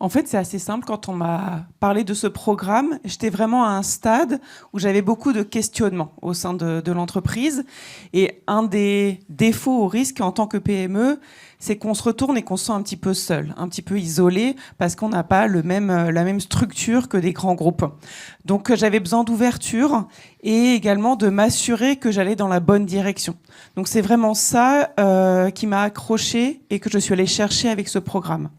En fait, c'est assez simple. Quand on m'a parlé de ce programme, j'étais vraiment à un stade où j'avais beaucoup de questionnements au sein de l'entreprise. Et un des défauts ou risques en tant que PME, c'est qu'on se retourne et qu'on se sent un petit peu seul, un petit peu isolé, parce qu'on n'a pas la même structure que des grands groupes. Donc j'avais besoin d'ouverture et également de m'assurer que j'allais dans la bonne direction. Donc c'est vraiment ça qui m'a accroché et que je suis allée chercher avec ce programme.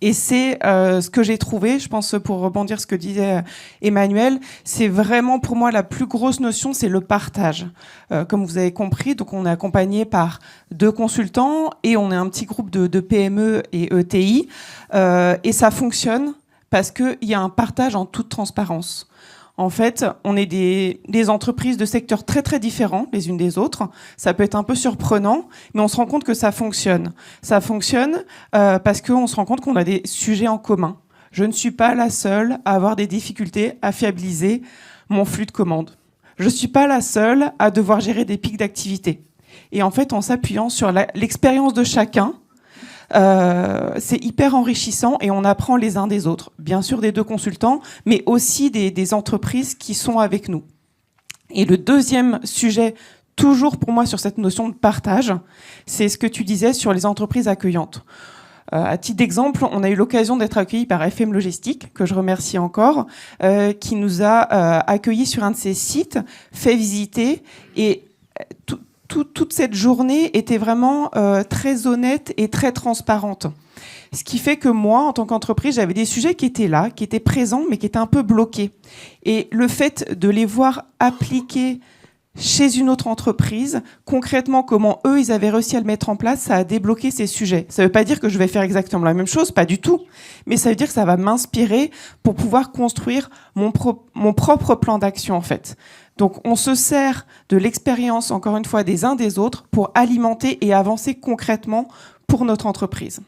Et c'est ce que j'ai trouvé, je pense, pour rebondir sur ce que disait Emmanuel, c'est vraiment pour moi la plus grosse notion, c'est le partage. Comme vous avez compris, donc on est accompagné par 2 consultants et on est un petit groupe de PME et ETI. Et ça fonctionne parce qu'il y a un partage en toute transparence. En fait, on est des entreprises de secteurs très très différents les unes des autres. Ça peut être un peu surprenant, mais on se rend compte que ça fonctionne. Ça fonctionne parce qu'on se rend compte qu'on a des sujets en commun. Je ne suis pas la seule à avoir des difficultés à fiabiliser mon flux de commandes. Je ne suis pas la seule à devoir gérer des pics d'activité. Et en fait, en s'appuyant sur l'expérience de chacun, c'est hyper enrichissant et on apprend les uns des autres. Bien sûr des 2 consultants, mais aussi des entreprises qui sont avec nous. Et le deuxième sujet, toujours pour moi sur cette notion de partage, c'est ce que tu disais sur les entreprises accueillantes. À titre d'exemple, on a eu l'occasion d'être accueillis par FM Logistique, que je remercie encore, qui nous a accueillis sur un de ses sites, fait visiter et toute cette journée était vraiment très honnête et très transparente. Ce qui fait que moi, en tant qu'entreprise, j'avais des sujets qui étaient là, qui étaient présents, mais qui étaient un peu bloqués. Et le fait de les voir appliquer chez une autre entreprise, concrètement, comment eux, ils avaient réussi à le mettre en place, ça a débloqué ces sujets. Ça ne veut pas dire que je vais faire exactement la même chose, pas du tout. Mais ça veut dire que ça va m'inspirer pour pouvoir construire mon propre plan d'action, en fait. Donc, on se sert de l'expérience, encore une fois, des uns des autres pour alimenter et avancer concrètement pour notre entreprise.